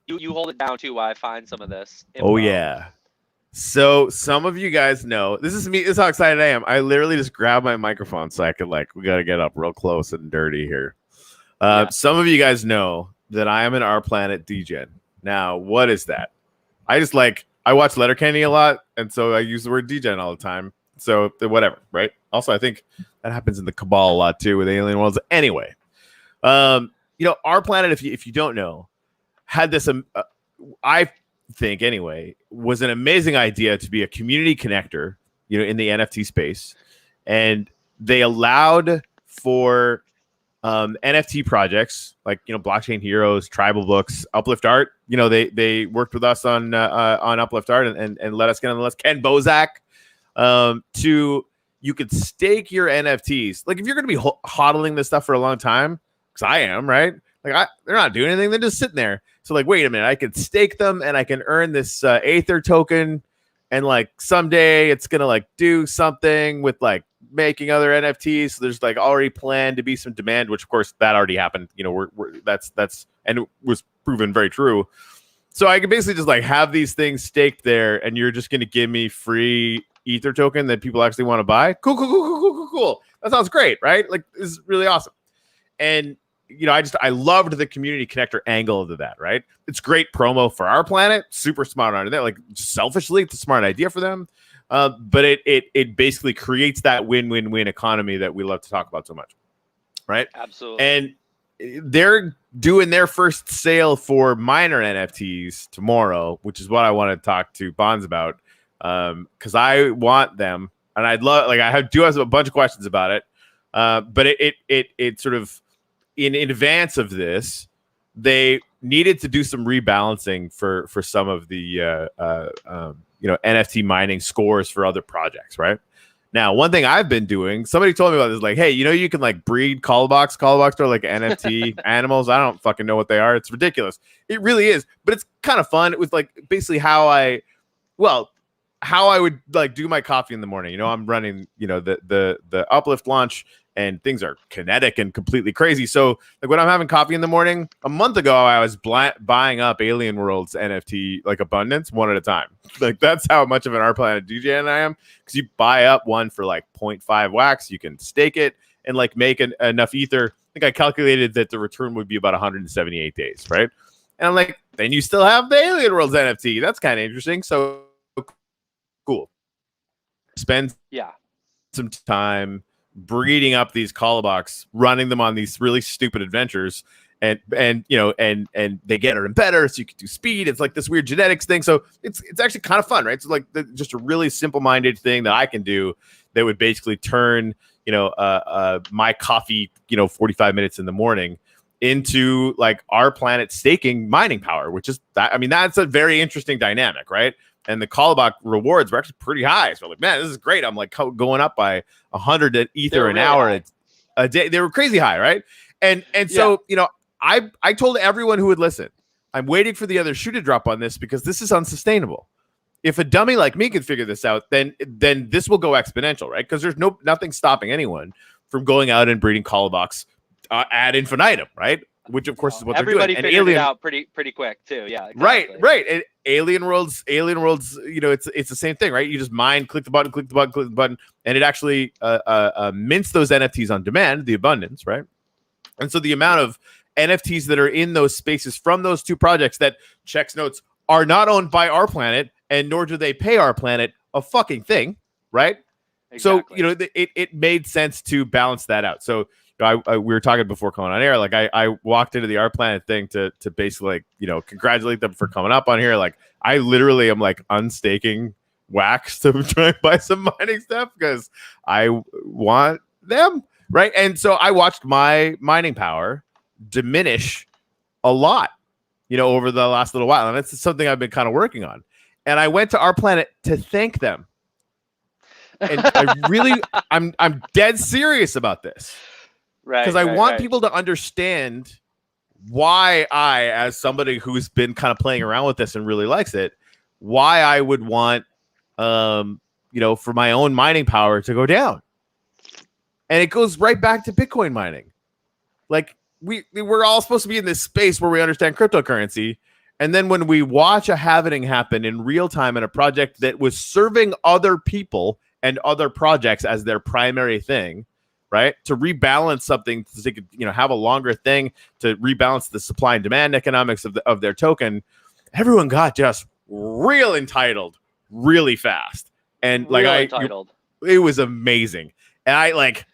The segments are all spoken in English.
You hold it down too while I find some of this Oh info. yeah. So some of you guys know this is me. This is how excited I am. I literally just grabbed my microphone so I could we got to get up real close and dirty here. Yeah. Some of you guys know that I am an Our Planet DGen. Now, what is that? I watch Letterkenny a lot, and so I use the word DGen all the time. So whatever, right? Also, I think that happens in the Cabal a lot too with Alien Worlds. Anyway, Our Planet, if you don't know, had this. I think anyway was an amazing idea to be a community connector, in the NFT space, and they allowed for NFT projects like Blockchain Heroes, Tribal Books, Uplift Art. They worked with us on Uplift Art and let us get on the list. Ken Bozak, you could stake your NFTs. Like if you're going to be hodling this stuff for a long time, because I am, right? They're not doing anything; they're just sitting there. So wait a minute, I could stake them and I can earn this Aether token, and someday it's gonna do something with making other NFTs. So there's already planned to be some demand, which of course that already happened. That's and it was proven very true. So I can basically just have these things staked there, and you're just gonna give me free Ether token that people actually want to buy. Cool. That sounds great, right? This is really awesome. And I loved the community connector angle of that, right? It's great promo for Our Planet, super smart on that. Just selfishly, it's a smart idea for them. But it basically creates that win-win-win economy that we love to talk about so much, right? Absolutely. And they're doing their first sale for minor NFTs tomorrow, which is what I want to talk to Bonz about, because I want them, and I'd love I do have a bunch of questions about it, but it sort of in advance of this, they needed to do some rebalancing for some of the NFT mining scores for other projects, right? Now, one thing I've been doing, somebody told me about this, hey, you can breed callbacks are NFT animals. I don't fucking know what they are. It's ridiculous. It really is, but it's kind of fun. It was basically how I would do my coffee in the morning. I'm running, the Uplift launch, and things are kinetic and completely crazy. So when I'm having coffee in the morning, a month ago, I was buying up Alien Worlds NFT abundance one at a time. That's how much of an Our Planet DJ I am, because you buy up one for 0.5 wax, you can stake it and make enough Ether. I think I calculated that the return would be about 178 days, right? And I'm then you still have the Alien Worlds NFT. That's kind of interesting. So cool. Spend some time breeding up these callbacks, running them on these really stupid adventures, and they get better and better, so you can do speed. It's this weird genetics thing, so it's actually kind of fun, right? So just a really simple-minded thing that I can do that would basically turn my coffee 45 minutes in the morning into Our Planet staking mining power, which is that's a very interesting dynamic, right? And the callback rewards were actually pretty high. So man, this is great. I'm going up by 100 Ether an hour a day. They were crazy high, right? And so I told everyone who would listen, I'm waiting for the other shoe to drop on this, because this is unsustainable. If a dummy like me can figure this out, then this will go exponential, right? Because there's nothing stopping anyone from going out and breeding callbacks ad infinitum, right? Which of course is what everybody they're doing. figured it out pretty quick too. Yeah, exactly. Right. And Alien Worlds, it's the same thing, right? You just mine, click the button, and it actually mints those NFTs on demand, the abundance, right? And so the amount of NFTs that are in those spaces from those two projects that checks notes are not owned by Our Planet, and nor do they pay Our Planet a fucking thing, right? Exactly. So it made sense to balance that out. So we were talking before coming on air. I walked into the Our Planet thing to basically congratulate them for coming up on here. I literally am unstaking wax to try and buy some mining stuff because I want them, right? And so I watched my mining power diminish a lot, over the last little while, and it's something I've been kind of working on. And I went to Our Planet to thank them, and I'm dead serious about this. Right. Because I want people to understand why I, as somebody who's been kind of playing around with this and really likes it, why I would want, for my own mining power to go down. And it goes right back to Bitcoin mining. We're all supposed to be in this space where we understand cryptocurrency. And then when we watch a halving happen in real time in a project that was serving other people and other projects as their primary thing, right? To rebalance something, so they could, have a longer thing to rebalance the supply and demand economics of their token. Everyone got just real entitled really fast. And like entitled. It was amazing. And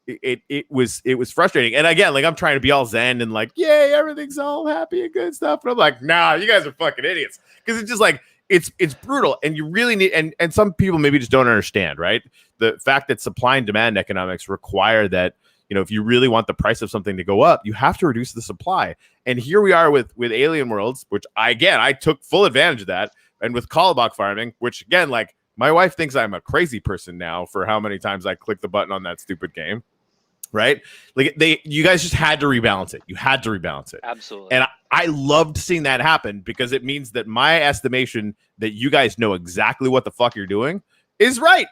it was frustrating. And again, like I'm trying to be all zen and like, yay, everything's all happy and good stuff. And I'm like, nah, you guys are fucking idiots. Because it's just like it's brutal. And you really need and some people maybe just don't understand, right? The fact that supply and demand economics require that, if you really want the price of something to go up, you have to reduce the supply. And here we are with Alien Worlds, which I took full advantage of that. And with Callabach farming, which again, like my wife thinks I'm a crazy person now for how many times I click the button on that stupid game. Right? Like you guys just had to rebalance it. You had to rebalance it. Absolutely. And I loved seeing that happen because it means that my estimation that you guys know exactly what the fuck you're doing is right.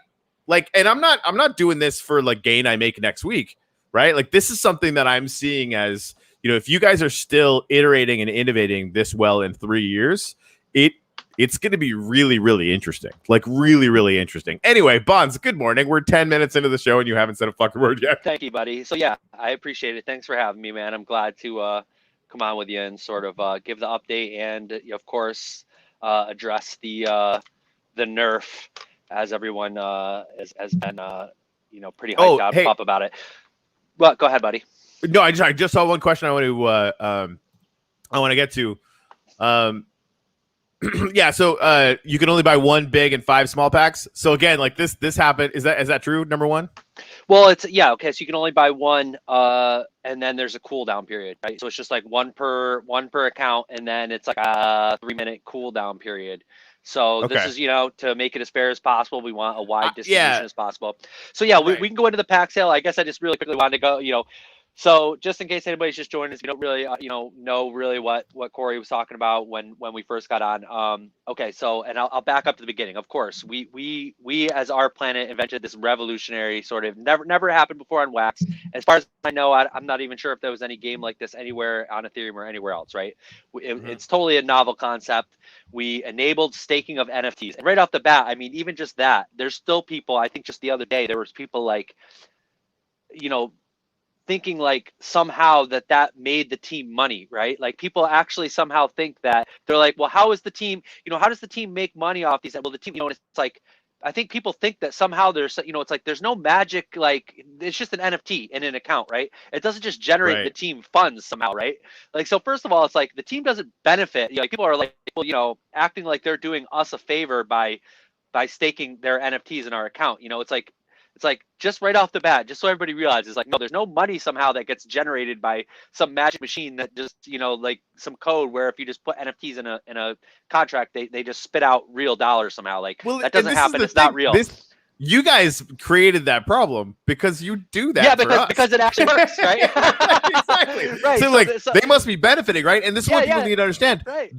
Like, and I'm not doing this for like gain I make next week, right? Like this is something that I'm seeing as, if you guys are still iterating and innovating this well in 3 years, it's going to be really, really interesting. Like really, really interesting. Anyway, Bonz, good morning. We're 10 minutes into the show and you haven't said a fucking word yet. Thank you, buddy. So yeah, I appreciate it. Thanks for having me, man. I'm glad to come on with you and sort of give the update and of course address the nerf as everyone has been pretty hyped up about it. Well, go ahead, buddy. No, I just saw one question I want to get to. Yeah, so you can only buy 1 big and 5 small packs. So again, like this happened. Is that true? Number one? Well, okay. So you can only buy 1, and then there's a cooldown period, right? So it's just like one per account, and then it's like a 3-minute cooldown period. So This is to make it as fair as possible. We want a wide distribution as possible. So yeah, we can go into the pack sale. I guess I just really quickly wanted to go, So just in case anybody's just joined us, you don't really, know really what Corey was talking about when we first got on. Okay, so and I'll back up to the beginning. Of course, we as our planet invented this revolutionary sort of never happened before on Wax. As far as I know, I'm not even sure if there was any game like this anywhere on Ethereum or anywhere else. Right? It's totally a novel concept. We enabled staking of NFTs, and right off the bat, I mean, even just that, there's still people. I think just the other day there was people like, thinking like somehow that made the team money, right? Like people actually somehow think that they're like, well, how is the team, how does the team make money off these? Well, the team, it's like, I think people think that somehow there's, it's like, there's no magic, like it's just an NFT in an account, right? It doesn't just generate the team funds somehow, right? Like, so first of all, it's like the team doesn't benefit, like people are like, well, acting like they're doing us a favor by staking their NFTs in our account. It's like just right off the bat, just so everybody realizes, like, no, there's no money somehow that gets generated by some magic machine that just, like some code where if you just put NFTs in a contract, they just spit out real dollars somehow. Like that doesn't happen. It's not real. You guys created that problem because you do that. Yeah, because it actually works, right? Exactly. Right. So they must be benefiting, right? And this is what people need to understand. Right.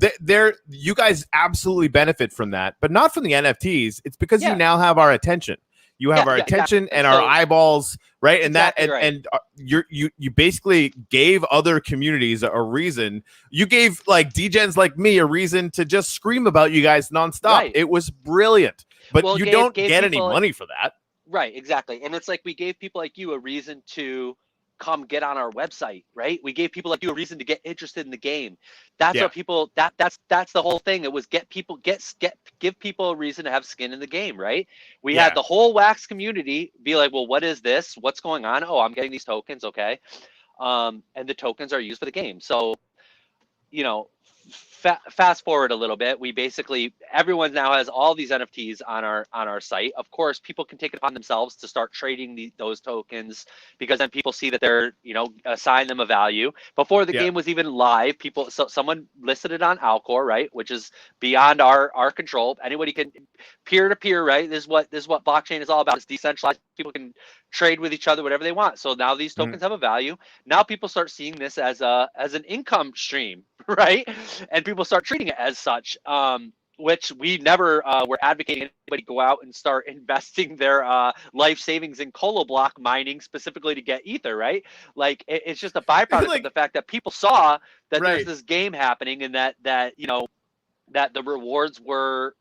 You guys absolutely benefit from that, but not from the NFTs. It's because you now have our attention. You have our attention and our eyeballs, right? And you basically gave other communities a reason. You gave like degens like me a reason to just scream about you guys nonstop. Right. It was brilliant, but you don't get any money for that. Right, exactly. And it's like we gave people like you a reason to come get on our website, right? We gave people like you a reason to get interested in the game. That's what people that's the whole thing. It was give people a reason to have skin in the game, right? We had the whole Wax community be like, well, what is this? What's going on? Oh, I'm getting these tokens, okay. And the tokens are used for the game. So, fast forward a little bit, we basically, everyone now has all these NFTs on our site. Of course, people can take it upon themselves to start trading those tokens, because then people see that they're, assign them a value. Before the game was even live, someone listed it on Alcor, right, which is beyond our control. Anybody can peer to peer, right? This is what blockchain is all about. It's decentralized. People can trade with each other, whatever they want. So now these tokens have a value. Now people start seeing this as an income stream, right? And people start treating it as such. which we never were advocating anybody go out and start investing their life savings in block mining specifically to get ether, right? Like it's just a byproduct of the fact that people saw that there's this game happening, and that that the rewards were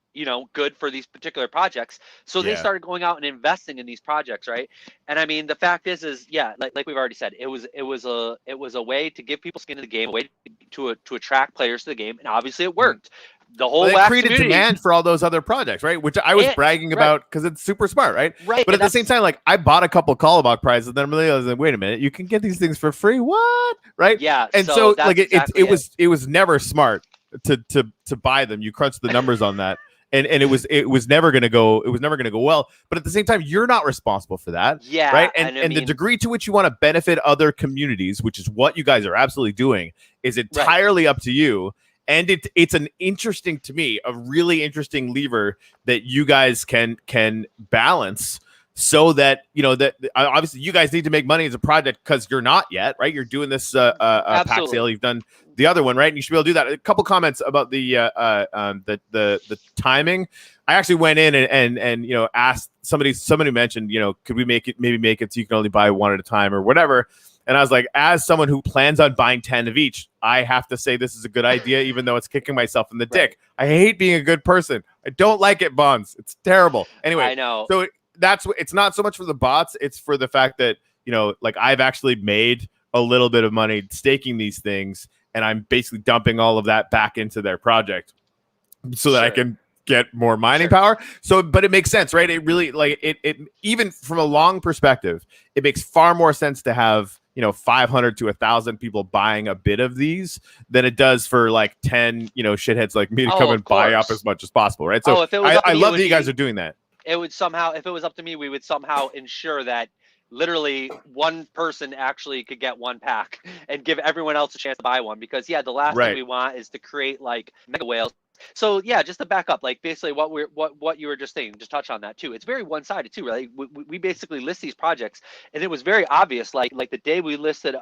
good for these particular projects, so they started going out and investing in these projects, right? And I mean, the fact is yeah, like we've already said, it was a way to give people skin in the game, a way to attract players to the game, and obviously it worked. The whole it created demand for all those other projects, right? Which I was bragging about because it's super smart, right? Right. But at the same time, like I bought a couple Callabach prizes, and then I'm realizing, wait a minute, you can get these things for free. What? Right? Yeah. And so like it was never smart to buy them. You crunch the numbers on that. And it was never gonna go well. But at the same time, you're not responsible for that. Yeah. Right. And the degree to which you want to benefit other communities, which is what you guys are absolutely doing, is entirely up to you. And it's an interesting, to me, a really interesting lever that you guys can balance, so that that obviously you guys need to make money as a project because you're not yet, right? You're doing this pack sale. You've done the other one, right? And you should be able to do that. A couple comments about the timing. I actually went in and asked somebody mentioned, could we make it so you can only buy one at a time or whatever. And I was like, as someone who plans on buying 10 of each, I have to say this is a good idea, even though it's kicking myself in the dick. I hate being a good person. I don't like it, Bonz. It's terrible. Anyway, I know. So it's not so much for the bots. It's for the fact that, like I've actually made a little bit of money staking these things, and I'm basically dumping all of that back into their project so that I can get more mining power. So, but it makes sense, right? It really, like it even from a long perspective, it makes far more sense to have 500 to 1,000 people buying a bit of these than it does for like 10 shitheads like me to come and buy up as much as possible, right? So I love that you guys are doing that. It would somehow, if it was up to me, we would somehow ensure that literally one person actually could get one pack and give everyone else a chance to buy one, because the last thing we want is to create like mega whales. So just to back up, like basically what you were just saying, just touch on that too. It's very one-sided too, right? We basically list these projects, and it was very obvious. Like the day we listed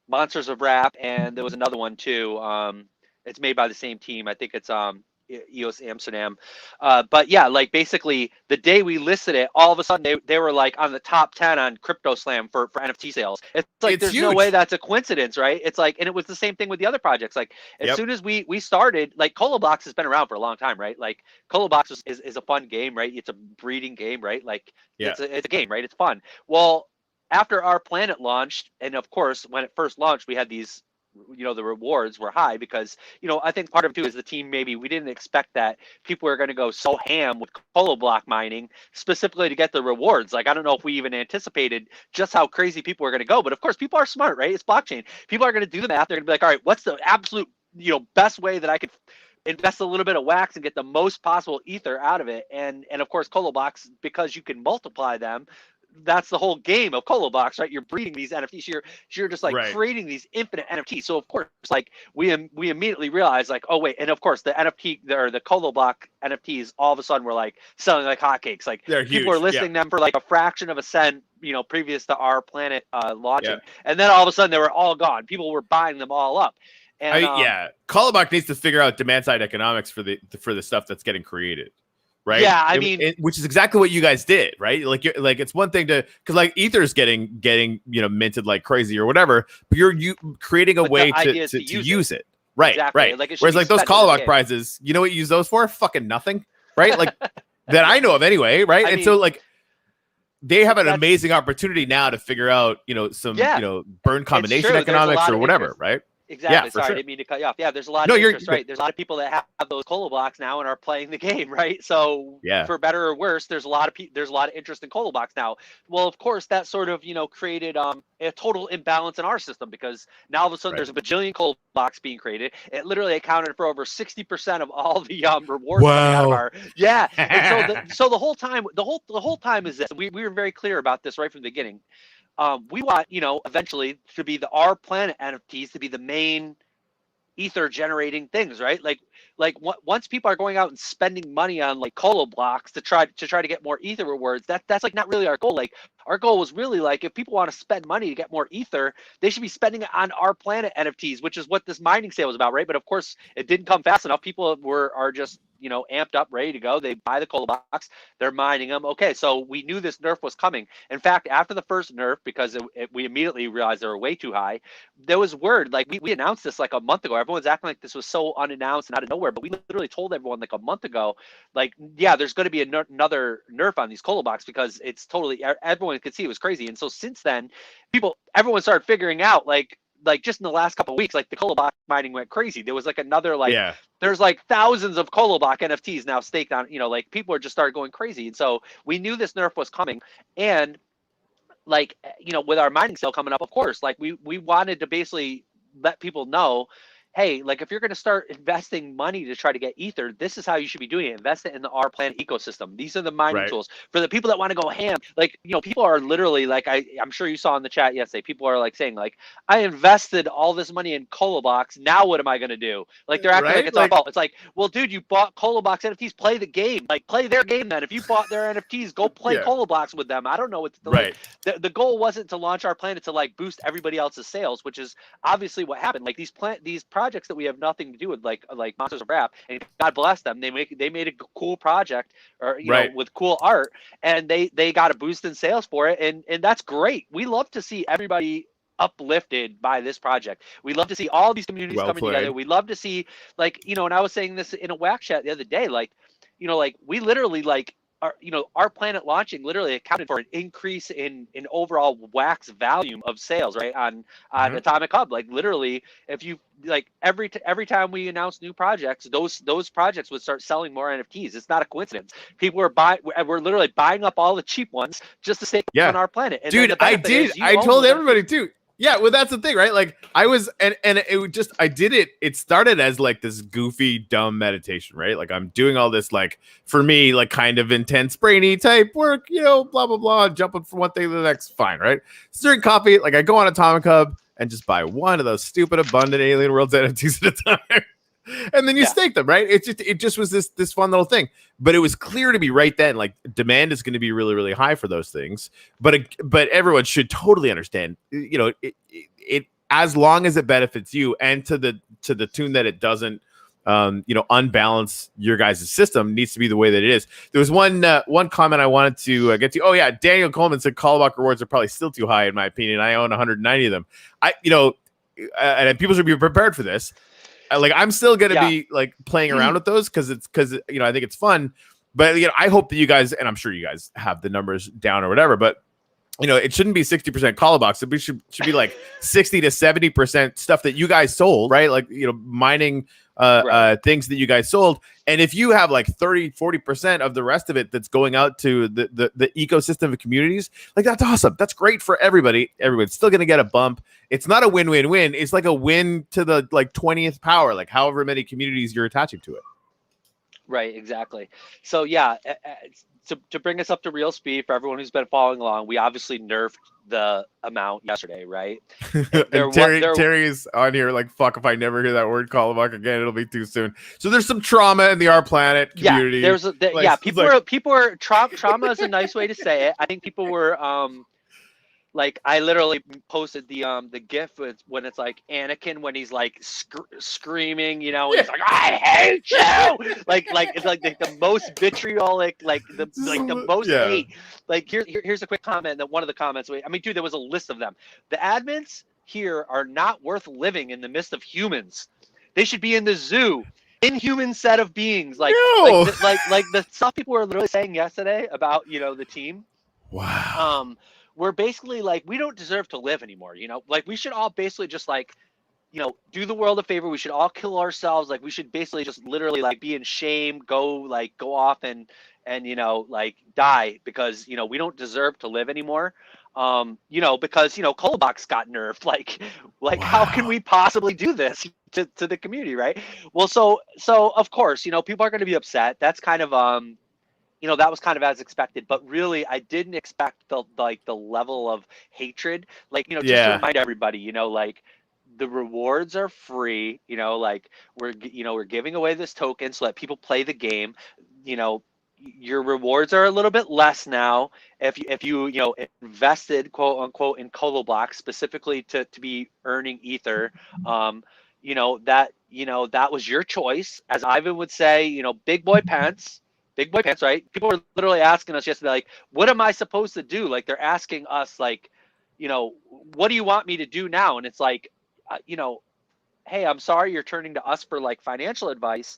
Monsters of Rap, and there was another one too. It's made by the same team. I think it's EOS Amsterdam. But like basically the day we listed it, all of a sudden they were like on the top 10 on Crypto Slam for NFT sales. It's like there's huge. No way that's a coincidence, right? It's like, and it was the same thing with the other projects. Like as soon as we started, like Colobox has been around for a long time, right? Like Colobox is a fun game, right? It's a breeding game, right? Like it's a game, right? It's fun. Well, after our planet launched, and of course when it first launched, we had these, the rewards were high because, I think part of it too is the team, maybe we didn't expect that people were going to go so ham with block mining specifically to get the rewards. Like, I don't know if we even anticipated just how crazy people were going to go, but of course people are smart, right? It's blockchain. People are going to do the math. They're going to be like, all right, what's the absolute, best way that I could invest a little bit of wax and get the most possible ether out of it? And of course, Colobox, because you can multiply them, that's the whole game of Colobox, right? You're breeding these NFTs. You're just like creating these infinite NFTs. So of course, like we immediately realized, like, oh wait, and of course the NFT or the Coloblock NFTs all of a sudden were like selling like hotcakes. Like people were listing them for like a fraction of a cent, previous to our planet launching, and then all of a sudden they were all gone. People were buying them all up. And Colobox needs to figure out demand side economics for the stuff that's getting created. Right. Yeah, I mean, which is exactly what you guys did, right? Like, it's one thing because like Ether's getting minted like crazy or whatever, but you're creating a way to use it, right? Exactly. Right. Like whereas like those Callawag prizes, you know what you use those for? Fucking nothing, right? Like that I know of anyway, right? I mean, so like they have an amazing opportunity now to figure out some burn combination economics or whatever, right? Exactly. Yeah, sorry, I didn't mean to cut you off. Yeah, there's a lot of interest, right? There's a lot of people that have those Colobox now and are playing the game, right? So for better or worse, there's a lot of interest in Colobox now. Well, of course, that sort of created a total imbalance in our system, because now all of a sudden there's a bajillion Colobox being created. It literally accounted for over 60% of all the rewards coming out of our And so the whole time is this. We were very clear about this right from the beginning. We want, eventually to be our planet NFTs to be the main ether generating things, right? Like once people are going out and spending money on like colo blocks to try to get more ether rewards, that's like not really our goal. Like our goal was really like, if people want to spend money to get more ether, they should be spending it on our planet NFTs, which is what this mining sale was about, right? But of course, it didn't come fast enough. People are just amped up, ready to go. They buy the cola box, they're mining them. Okay, so we knew this nerf was coming. In fact, after the first nerf, because we immediately realized they were way too high, there was word, like we announced this like a month ago. Everyone's acting like this was so unannounced and out of nowhere, but we literally told everyone like a month ago, like, yeah, there's going to be another nerf on these cola box, because it's totally, everyone could see it was crazy. And so since then, everyone started figuring out, like just in the last couple of weeks, like the cola box mining went crazy. There was like another, like, there's like thousands of cola box NFTs now staked on, like people are just started going crazy. And so we knew this nerf was coming. And like, with our mining sale coming up, of course, like we wanted to basically let people know, hey, like if you're going to start investing money to try to get ether, this is how you should be doing it. Invest it in the R Planet ecosystem. These are the mining tools for the people that want to go ham. Like, people are literally like, I'm sure you saw in the chat yesterday, people are like saying like, I invested all this money in Cola Box. Now what am I going to do? Like they're acting like it's our fault. It's like, well, dude, you bought Cola Box NFTs. Play the game. Like play their game then. If you bought their NFTs, go play Cola Box with them. I don't know what to like. The goal wasn't to launch our planet to like boost everybody else's sales, which is obviously what happened. Like these projects that we have nothing to do with, like Monsters of Rap, and God bless them, they made a cool project, or with cool art, and they got a boost in sales for it, and that's great. We love to see everybody uplifted by this project. We love to see all these communities coming together. We love to see, like, and I was saying this in a WAC chat the other day, like, like we literally like our planet launching literally accounted for an increase in overall wax volume of sales, right, on Atomic Hub. Like literally, if you like every time we announce new projects, those projects would start selling more NFTs. It's not a coincidence. People we're literally buying up all the cheap ones just to stay on our planet. And dude, I told everybody too. Yeah, well, that's the thing, right? Like I was, and I did it. It started as like this goofy, dumb meditation, right? Like I'm doing all this, like for me, like kind of intense, brainy type work, blah blah blah, jumping from one thing to the next. Fine, right? Stirring coffee, like I go on Atomic Hub and just buy one of those stupid abundant Alien Worlds NFTs at a time. And then you stake them, right? It just was this fun little thing. But it was clear to me right then, like demand is going to be really, really high for those things. But everyone should totally understand, it as long as it benefits you, and to the tune that it doesn't, unbalance your guys' system, needs to be the way that it is. There was one comment I wanted to get to. Oh yeah, Daniel Coleman said callback rewards are probably still too high in my opinion. I own 190 of them. And people should be prepared for this. Like I'm still gonna be like playing around with those because I think it's fun. But I hope that you guys, and I'm sure you guys have the numbers down or whatever, but it shouldn't be 60% call box. It should be like 60 to 70% stuff that you guys sold, right? Like mining things that you guys sold. And if you have like 30-40% of the rest of it that's going out to the ecosystem of communities, like that's awesome. That's great for everybody. Everyone's still gonna get a bump. It's not a win-win-win. It's like a win to the like 20th power, like however many communities you're attaching to it. Right, exactly. So yeah, to bring us up to real speed for everyone who's been following along, we obviously nerfed the amount yesterday, right? Terry's on here like, fuck, if I never hear that word callback again, it'll be too soon. So there's some trauma in the R Planet community. People were trauma is a nice way to say it. I think people were like I literally posted the GIF when it's like Anakin when he's like screaming, he's like, I hate you, like it's like the most vitriolic, like the most hate. Like here's a quick comment that one of the comments. I mean, dude, there was a list of them. The admins here are not worth living in the midst of humans. They should be in the zoo. Inhuman set of beings, like the stuff people were literally saying yesterday about the team. Wow. We're basically like, we don't deserve to live anymore, like we should all basically just like, do the world a favor. We should all kill ourselves. Like we should basically just literally like be in shame, go off and like die because, we don't deserve to live anymore. Because, Colobox got nerfed. Like wow. How can we possibly do this to the community? Right. Well, so of course, people are going to be upset. That's kind of, that was kind of as expected, but really I didn't expect the level of hatred, just to remind everybody, like the rewards are free, like we're giving away this token so that people play the game. Your rewards are a little bit less now if you invested quote unquote in Colo Blocks specifically to be earning ether. That that was your choice. As Ivan would say, big boy pants, right? People were literally asking us yesterday, like, what am I supposed to do? Like, they're asking us, like, what do you want me to do now? And it's like, hey, I'm sorry you're turning to us for like financial advice.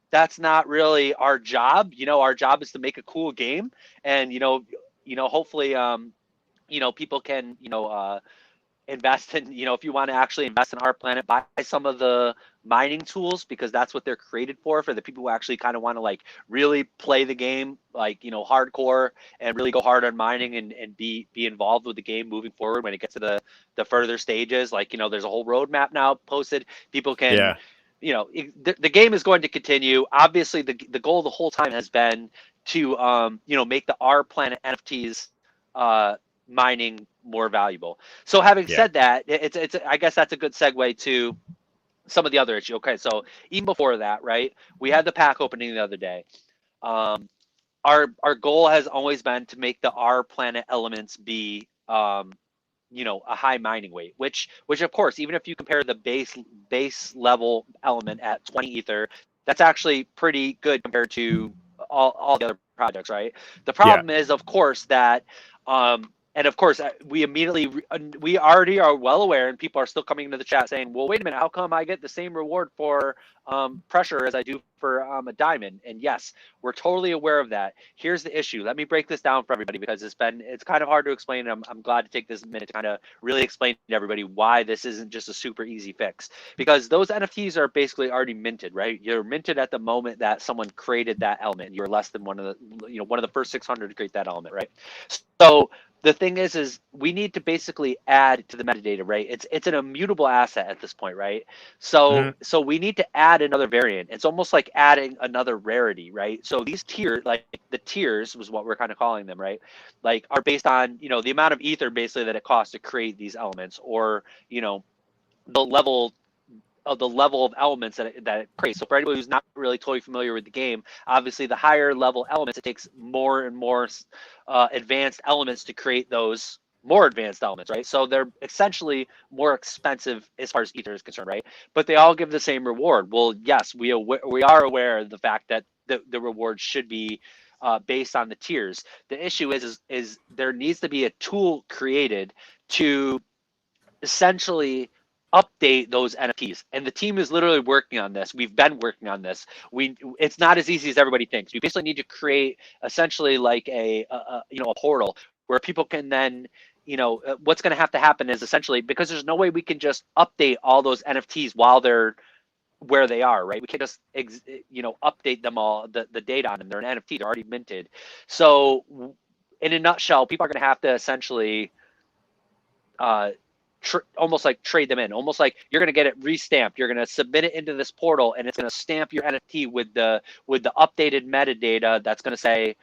That's not really our job. Our job is to make a cool game, and hopefully, people can, invest in, if you want to actually invest in our planet, buy some of the mining tools, because that's what they're created for the people who actually kind of want to like really play the game, like, hardcore, and really go hard on mining, and be involved with the game moving forward when it gets to the further stages. Like, there's a whole roadmap now posted. People can, the game is going to continue. Obviously, the goal the whole time has been to, make the Our Planet NFTs mining more valuable. So having said that, it's I guess that's a good segue to some of the other issue. Okay, so even before that, right, we had the pack opening the other day. Our goal has always been to make the Our Planet elements be a high mining weight, which of course, even if you compare the base level element at 20 ether, that's actually pretty good compared to all the other projects, right? The problem is, of course, that and of course, we already are well aware, and people are still coming into the chat saying, well, wait a minute, how come I get the same reward for pressure as I do for a diamond? And yes, we're totally aware of that. Here's the issue. Let me break this down for everybody, because it's kind of hard to explain. I'm glad to take this minute to kind of really explain to everybody why this isn't just a super easy fix, because those NFTs are basically already minted, right? You're minted at the moment that someone created that element. You're less than one of the first 600 to create that element, right? So the thing is we need to basically add to the metadata, right? It's an immutable asset at this point, right? So so we need to add another variant. It's almost like adding another rarity, right? So these tiers, like the tiers was what we're kind of calling them, right? Like, are based on, the amount of ether basically that it costs to create these elements, or, the level of elements that it creates. So for anybody who's not really totally familiar with the game, obviously the higher level elements, it takes more and more advanced elements to create those more advanced elements, right? So they're essentially more expensive as far as ether is concerned, right? But they all give the same reward. Well, yes, we are aware of the fact that the reward should be based on the tiers. The issue is there needs to be a tool created to essentially update those NFTs, and the team is literally working on this. We've been working on this. It's not as easy as everybody thinks. We basically need to create essentially like a portal where people can then, what's going to have to happen is essentially, because there's no way we can just update all those NFTs while they're where they are, right? We can't just update them all, the data on them. They're an NFT, they're already minted. So in a nutshell, people are going to have to essentially almost like trade them in, almost like you're going to get it restamped. You're going to submit it into this portal, and it's going to stamp your NFT with the updated metadata that's going to say,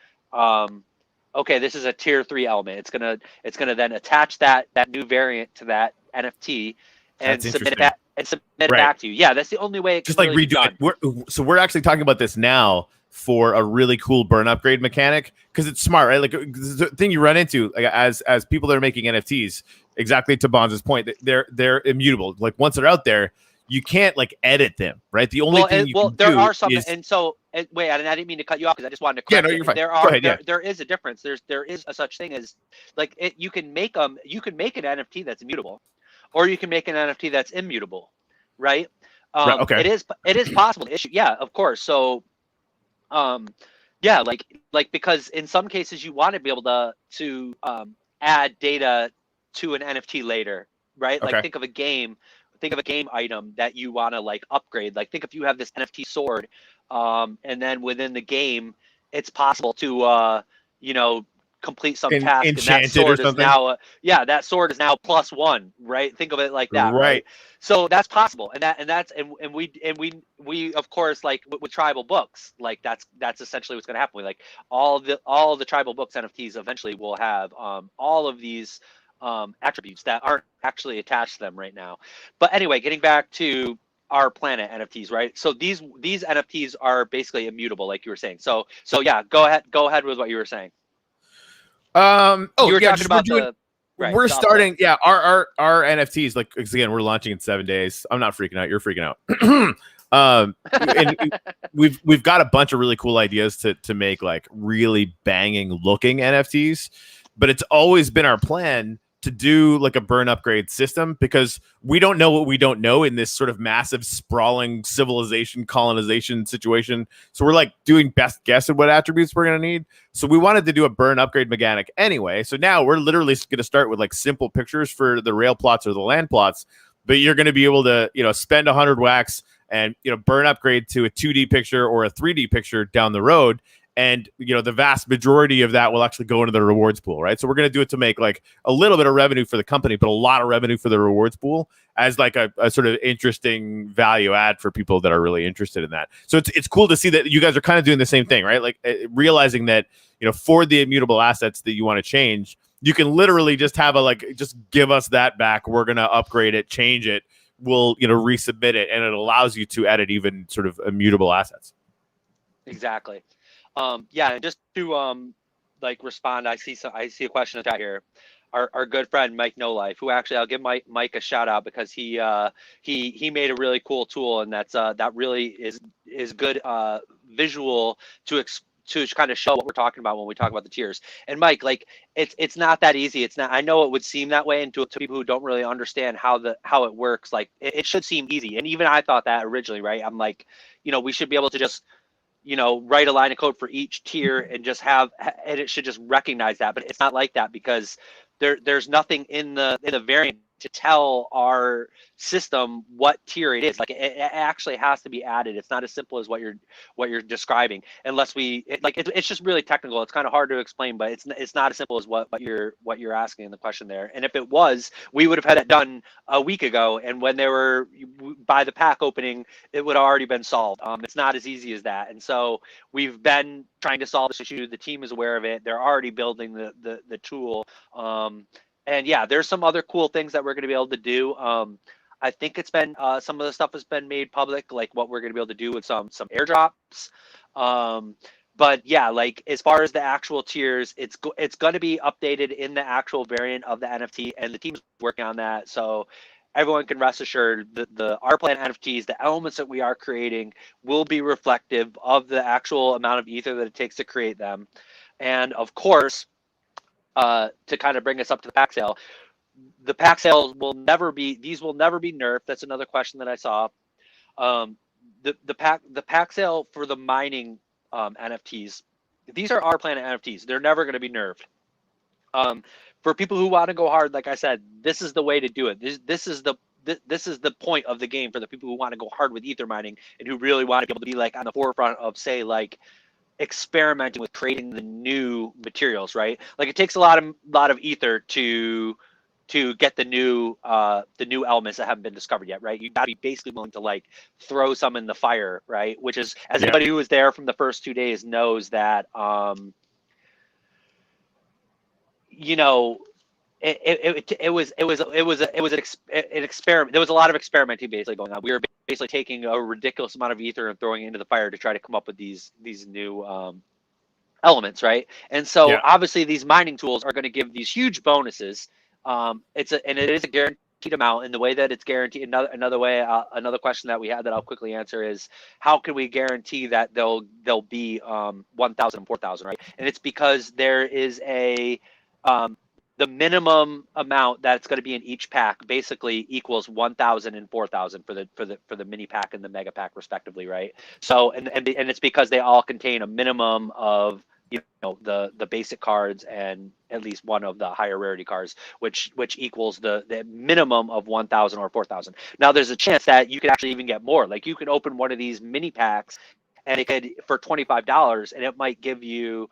okay, this is a tier 3 element. It's going to then attach that new variant to that NFT and submit it back to you. Yeah, that's the only way it can really be done. We're actually talking about this now for a really cool burn upgrade mechanic, because it's smart, right? Like, the thing you run into, like, as people that are making NFTs, exactly to Bonz's point, they're immutable. Like, once they're out there, you can't like edit them, right? The only thing there are some, and so wait, I didn't mean to cut you off because I just wanted to correct. Yeah, no, you're fine. There is a difference. There is a such thing as like you can make an NFT that's immutable, or you can make an NFT that's immutable, right? Right, okay. It is possible to issue. Yeah, of course. So yeah, like because in some cases you want to be able to add data to an NFT later, right? Like, think of a game item that you want to like upgrade. Like, think if you have this NFT sword, and then within the game it's possible to complete some task, and that sword is now that sword is now +1, right? Think of it like that, right? So that's possible, and we of course, like with tribal books, like that's essentially what's going to happen. Like all the tribal books NFTs eventually will have all of these attributes that aren't actually attached to them right now. But anyway, getting back to Our Planet NFTs, right? So these NFTs are basically immutable, like you were saying. So yeah, go ahead with what you were saying. You were talking about Right. we're starting. Yeah, our NFTs, like, 'cause again, we're launching in 7 days. I'm not freaking out. You're freaking out. And we've got a bunch of really cool ideas to make like really banging looking NFTs, but it's always been our plan to do like a burn upgrade system because we don't know what we don't know in this sort of massive sprawling civilization colonization situation. So we're like doing best guess at what attributes we're going to need. So we wanted to do a burn upgrade mechanic anyway. So now we're literally going to start with like simple pictures for the rail plots or the land plots, but you're going to be able to, spend 100 wax and, burn upgrade to a 2D picture or a 3D picture down the road. And, the vast majority of that will actually go into the rewards pool, right? So we're going to do it to make like a little bit of revenue for the company, but a lot of revenue for the rewards pool as like a sort of interesting value add for people that are really interested in that. So it's cool to see that you guys are kind of doing the same thing, right? Like realizing that, for the immutable assets that you want to change, you can literally just have just give us that back. We're going to upgrade it, change it. We'll, resubmit it. And it allows you to edit even sort of immutable assets. Exactly. Yeah, and just to respond, I see a question in the chat here. Our good friend Mike No Life, who actually I'll give Mike a shout out because he made a really cool tool, and that really is good visual to kind of show what we're talking about when we talk about the tiers. And Mike, like it's not that easy. It's not. I know it would seem that way, and to people who don't really understand how it works, like it should seem easy. And even I thought that originally, right? I'm like, we should be able to just write a line of code for each tier and just and it should just recognize that. But it's not like that because there's nothing in the variant to tell our system what tier it is. Like it actually has to be added. It's not as simple as what you're describing, unless it's just really technical. It's kind of hard to explain, but it's not as simple as what you're asking in the question there. And if it was, we would have had it done a week ago, and when they were by the pack opening, it would have already been solved. It's not as easy as that. And so we've been trying to solve this issue. The team is aware of it. They're already building the tool. And yeah, there's some other cool things that we're going to be able to do. I think it's been some of the stuff has been made public, like what we're going to be able to do with some airdrops. But yeah, like as far as the actual tiers, it's going to be updated in the actual variant of the NFT, and the team's working on that. So everyone can rest assured that the our plan NFTs, the elements that we are creating, will be reflective of the actual amount of ether that it takes to create them. And of course, to kind of bring us up to the pack sale, the pack sales will never be nerfed. That's another question that I saw. The pack sale for the mining NFTs, these are our planet NFTs. They're never going to be nerfed. For people who want to go hard, like I said, this is the way to do it. This is the point of the game for the people who want to go hard with ether mining and who really want to be able to be like on the forefront of, say, like experimenting with creating the new materials, right? Like it takes a lot of ether to get the new elements that haven't been discovered yet, right? You got to be basically willing to like throw some in the fire, right? Which is, as anybody who was there from the first 2 days knows, that it was an experiment. There was a lot of experimenting basically going on. We were basically taking a ridiculous amount of ether and throwing it into the fire to try to come up with these new elements, right? And so obviously these mining tools are going to give these huge bonuses. It is a guaranteed amount, and the way that it's guaranteed. Another question that we had that I'll quickly answer is, how can we guarantee that they'll be 1,000 and 4,000, right? And it's because there is the minimum amount that's going to be in each pack basically equals 1,000 and 4,000 for the mini pack and the mega pack respectively, right? So and it's because they all contain a minimum of the basic cards and at least one of the higher rarity cards, which equals the minimum of 1,000 or 4,000. Now there's a chance that you could actually even get more. Like you could open one of these mini packs and it could for $25 and it might give you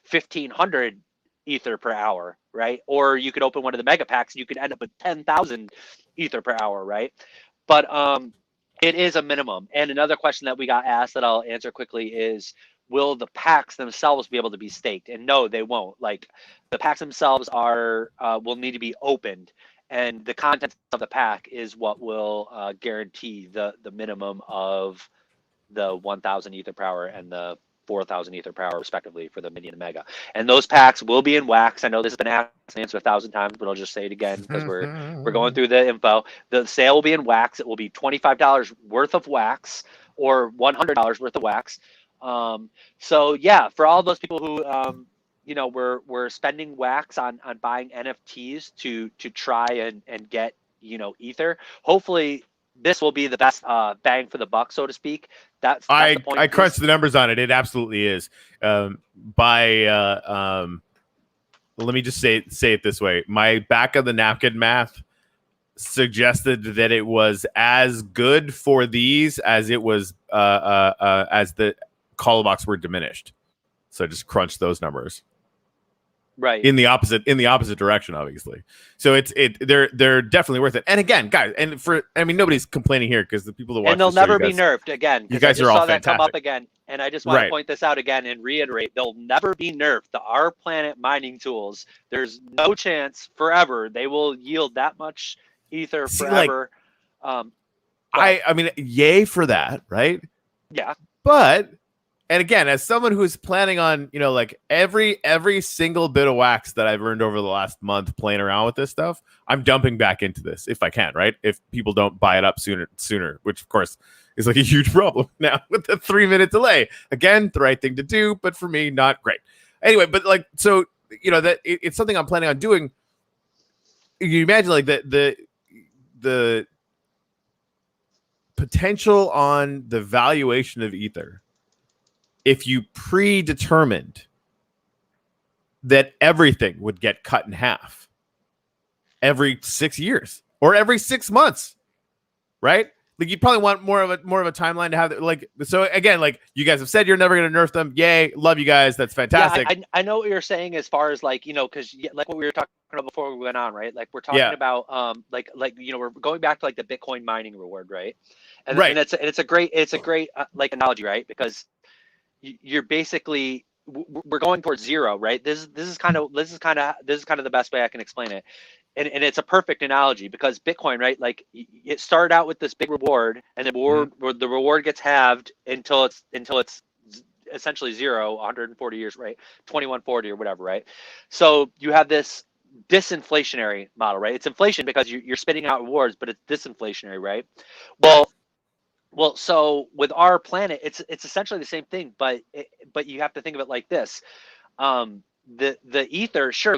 1,500 ether per hour, right? Or you could open one of the mega packs and you could end up with 10,000 ether per hour, right? But it is a minimum. And another question that we got asked that I'll answer quickly is, will the packs themselves be able to be staked? And no, they won't. Like the packs themselves will need to be opened, and the contents of the pack is what will guarantee the minimum of the 1,000 ether per hour and the 4,000 ether per hour respectively for the mini and the mega. And those packs will be in wax. I know this has been asked and answered 1,000 times, but I'll just say it again because we're going through the info. The sale will be in wax. It will be $25 worth of wax or $100 worth of wax. So yeah, for all those people who we're spending wax on buying NFTs to try and get ether. Hopefully this will be the best bang for the buck, so to speak. That's the point. I crunched the numbers on it. It absolutely is. Let me just say it this way. My back of the napkin math suggested that it was as good for these as it was as the call box were diminished. So just crunch those numbers. Right. In the opposite direction, obviously. So they're definitely worth it. And again, guys, nobody's complaining here because the people that watch and they'll never be nerfed again. You guys are all fantastic. That come up again, and I just want to point this out again and reiterate: they'll never be nerfed. The Our Planet mining tools, there's no chance forever they will yield that much ether forever. Yay for that, right? Yeah, but. And again, as someone who's planning on, every single bit of wax that I've earned over the last month playing around with this stuff, I'm dumping back into this if I can, right? If people don't buy it up sooner, which of course is like a huge problem now with the 3-minute delay. Again, the right thing to do, but for me, not great. Anyway, but that it's something I'm planning on doing. You imagine the potential on the valuation of ether. If you predetermined that everything would get cut in half every 6 years or every 6 months, right? Like you'd probably want more of a timeline to have so again, like you guys have said, you're never going to nerf them. Yay. Love you guys. That's fantastic. Yeah, I know what you're saying as far as because like what we were talking about before we went on, right? Like we're talking about we're going back to like the Bitcoin mining reward, right? And it's a great analogy, right? Because you're basically we're going towards zero, right? This is kind of the best way I can explain it, and it's a perfect analogy because Bitcoin, right? Like it started out with this big reward, and the reward gets halved until it's essentially zero, 140 years, right? 2140 or whatever, right? So you have this disinflationary model, right? It's inflation because you're spitting out rewards, but it's disinflationary, right? Well, so with Our Planet, it's essentially the same thing, but you have to think of it like this: the ether, sure,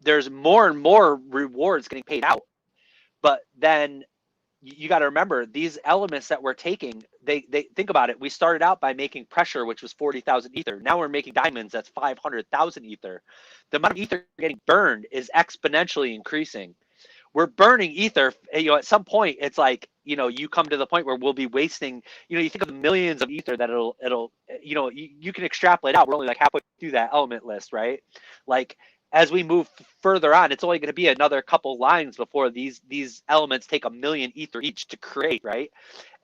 there's more and more rewards getting paid out, but then you got to remember these elements that we're taking. They think about it. We started out by making pressure, which was 40,000 ether. Now we're making diamonds. That's 500,000 ether. The amount of ether getting burned is exponentially increasing. We're burning ether, at some point it's like, you come to the point where we'll be wasting, you think of the millions of ether that it'll you can extrapolate out. We're only like halfway through that element list, right? Like as we move further on, it's only going to be another couple lines before these elements take 1 million ether each to create, right?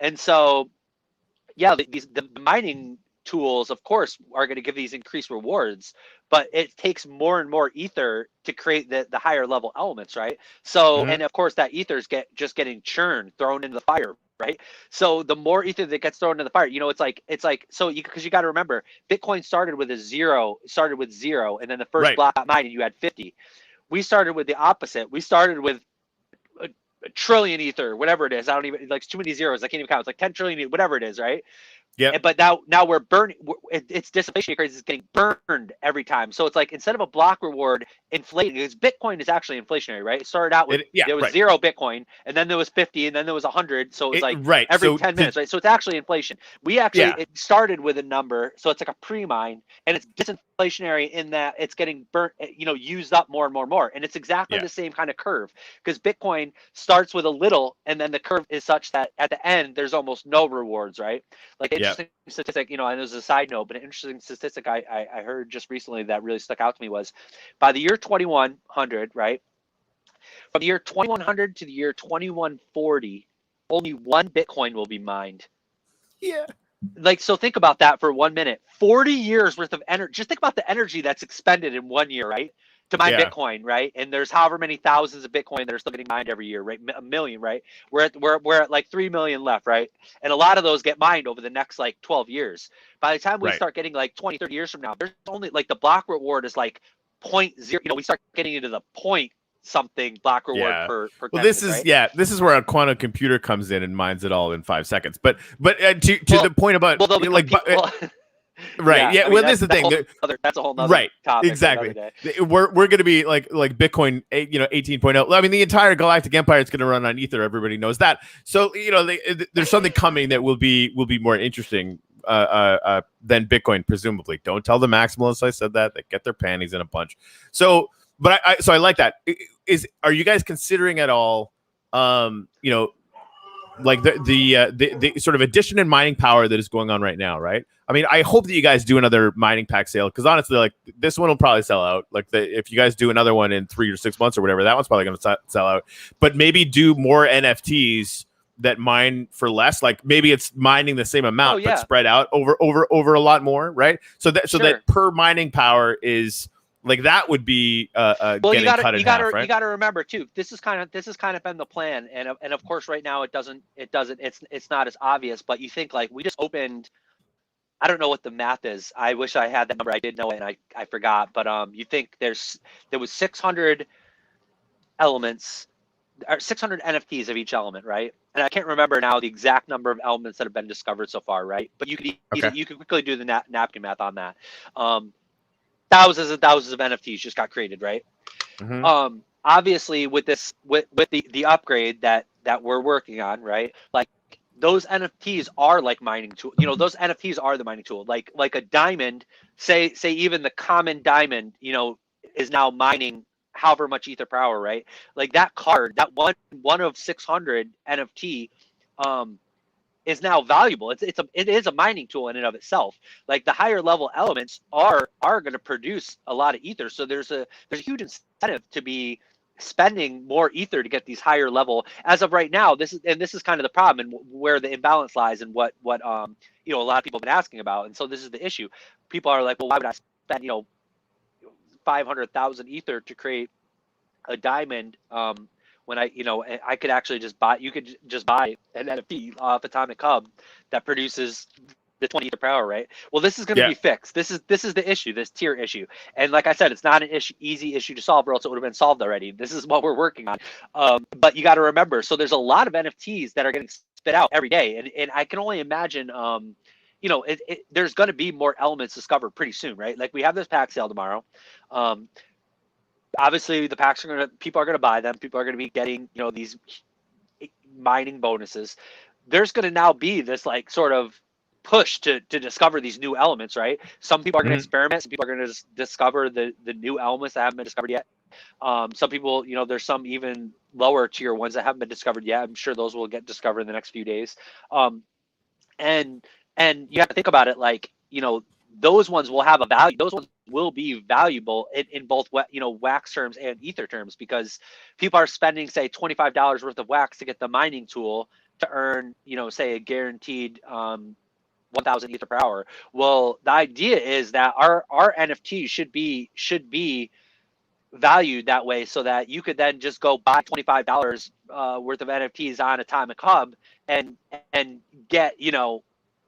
And so, yeah, the mining tools, of course, are going to give these increased rewards, but it takes more and more ether to create the higher level elements, right? So, and of course, that ether is just getting churned, thrown into the fire, right? So the more ether that gets thrown into the fire, it's like so because you got to remember, Bitcoin started with zero, and then the first block mining you had 50. We started with the opposite. We started with a trillion ether, whatever it is. I don't even like too many zeros. I can't even count. It's like 10 trillion, whatever it is, right? Yeah. But now we're burning. It's disinflation crazy. It's getting burned every time. So it's like instead of a block reward inflating, because Bitcoin is actually inflationary, right? It started out with there was 0 Bitcoin, and then there was 50, and then there was 100. So it's like every 10 minutes, right? So it's actually inflation. We actually it started with a number, so it's like a pre-mine, and it's disinflationary in that it's getting burnt, used up more and more and more, and it's exactly the same kind of curve because Bitcoin starts with a little, and then the curve is such that at the end there's almost no rewards, right? Like interesting statistic, and there's a side note, but an interesting statistic I heard just recently that really stuck out to me was by the year 2100, right? From the year 2100 to the year 2140, only 1 Bitcoin will be mined. Yeah. Like, so think about that for 1 minute. 40 years worth of energy. Just think about the energy that's expended in 1 year, right? to mine Bitcoin, right? And there's however many thousands of Bitcoin that are still getting mined every year, right? A million, right? We're at like 3 million left, right? And a lot of those get mined over the next like 12 years. By the time we start getting like 20, 30 years from now, there's only like the block reward is like 0.0. We start getting into the point something block reward per well, tension, this is where a quantum computer comes in and mines it all in 5 seconds. But to the point about right. Yeah. Well, this is the thing. That's a whole nother topic. Exactly. We're going to be like Bitcoin, 18.0. I mean, the entire galactic empire is going to run on Ether. Everybody knows that. So, there's something coming that will be more interesting than Bitcoin, presumably. Don't tell the maximalists I said that. They get their panties in a bunch. So, but I like that. Are you guys considering at all, like the sort of addition in mining power that is going on right now, right? I mean, I hope that you guys do another mining pack sale, because honestly, like, this one will probably sell out. Like, if you guys do another one in 3 or 6 months or whatever, that one's probably going to sell out. But maybe do more NFTs that mine for less. Like, maybe it's mining the same amount but spread out over a lot more, right? So that per mining power is like, that would be getting cut in half, right? You got to remember too. This is kind of been the plan, and of course right now it's not as obvious. But you think, like, we just opened. I don't know what the math is. I wish I had that number. I did know it, and I forgot. But you think there was 600 elements, or 600 NFTs of each element, right? And I can't remember now the exact number of elements that have been discovered so far, right? But you could quickly do the napkin math on that. Thousands and thousands of NFTs just got created, right? Mm-hmm. Obviously, with the upgrade that we're working on, right? Like, those NFTs are like mining tool. Those NFTs are the mining tool. Like a diamond, say even the common diamond, is now mining however much ether per hour, right? Like, that card, that one of 600 NFT, is now valuable. It is a mining tool in and of itself. Like, the higher level elements are going to produce a lot of ether. So there's a huge incentive to be spending more ether to get these higher level. As of right now, this is kind of the problem, and where the imbalance lies, and what a lot of people have been asking about. And so this is the issue. People are like, well, why would I spend 500,000 ether to create a diamond when I could actually just buy. You could just buy an NFT off Atomic Hub that produces the 20 ether per hour, right? Well, this is going to be fixed. This is the issue, this tier issue. And like I said, it's not an easy issue to solve, or else it would have been solved already. This is what we're working on. But you got to remember, so there's a lot of NFTs that are getting spit out every day, and I can only imagine. There's going to be more elements discovered pretty soon, right? Like, we have this pack sale tomorrow. Obviously, the packs people are going to buy them. People are going to be getting these mining bonuses. There's going to now be this like sort of push to discover these new elements, right? Some people are going to experiment. Some people are going to discover the new elements that haven't been discovered yet. Some people, there's some even lower tier ones that haven't been discovered yet. I'm sure those will get discovered in the next few days. And you have to think about it like, those ones will have a value. Those ones will be valuable in both, wax terms and ether terms, because people are spending, say, $25 worth of wax to get the mining tool to earn, say, a guaranteed 1,000 ether per hour. Well, the idea is that our NFT should be valued that way, so that you could then just go buy $25 worth of NFTs on Atomic Hub and get,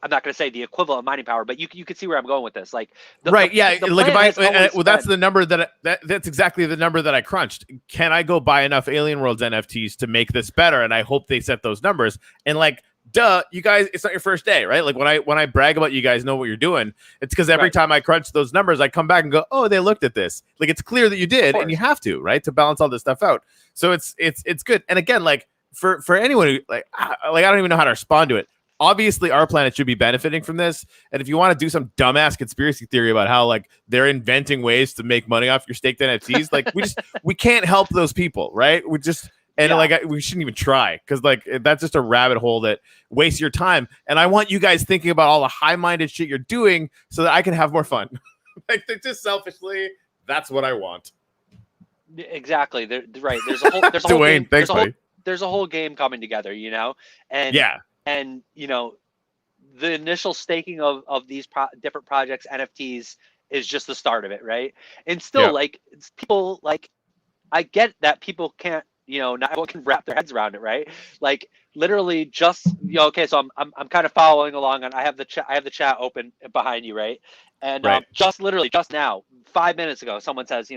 I'm not going to say the equivalent of mining power, but you can see where I'm going with this. Like, like if that's the number that's exactly the number that I crunched. Can I go buy enough Alien Worlds NFTs to make this better? And I hope they set those numbers. And like, duh, you guys, it's not your first day, right? Like, when I brag about you guys know what you're doing, it's because every time I crunch those numbers, I come back and go, oh, they looked at this. Like, it's clear that you did, and you have to, right, to balance all this stuff out. So it's good. And again, like, for anyone who like I don't even know how to respond to it. Obviously, our planet should be benefiting from this. And if you want to do some dumbass conspiracy theory about how like they're inventing ways to make money off your staked NFTs, like we can't help those people, right? We shouldn't even try, because like that's just a rabbit hole that wastes your time. And I want you guys thinking about all the high-minded shit you're doing so that I can have more fun. Like, just selfishly, that's what I want. Exactly. Right. There's a whole. There's a whole Dwayne, game, thanks, buddy. There's a whole game coming together, and And the initial staking of these different projects, NFTs, is just the start of it, right? And still, Yeah. like, people, like, I get that people can't, not everyone can wrap their heads around it, right? Like, literally just, okay, so I'm kind of following along, and I have the chat open behind you, right? And Right. just literally just now, 5 minutes ago, someone says,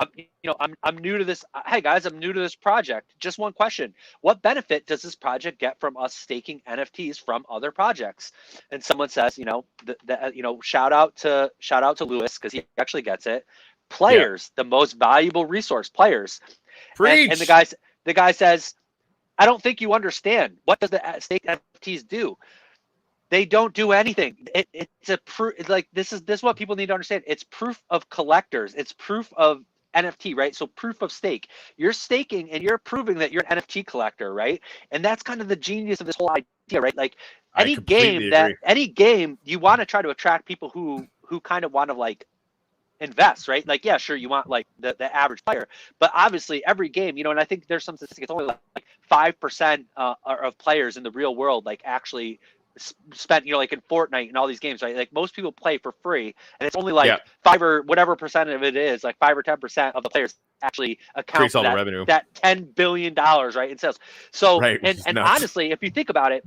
I'm new to this. Hey guys, I'm new to this project. Just one question: what benefit does this project get from us staking NFTs from other projects? And someone says, shout out to Lewis, because he actually gets it. Players, the most valuable resource. Players. Preach. And the guy says, I don't think you understand. What does the stake NFTs do? They don't do anything. It's a proof. It's like, this is what people need to understand. It's proof of collectors. It's proof of NFT, right? So proof of stake. You're staking and you're proving that you're an NFT collector, right? And that's kind of the genius of this whole idea, right? Like, any game you want to try to attract people who kind of want to, like, invest, right? Like, yeah, sure, you want, like, the average player, but obviously every game, and I think there's some statistics, it's only like 5% of players in the real world, like, actually spent, like in Fortnite and all these games, right? Like, most people play for free, and it's only like 5 or whatever percent of it is, like 5 or 10% of the players actually account for that $10 billion, right, in sales. So, right, and honestly, if you think about it,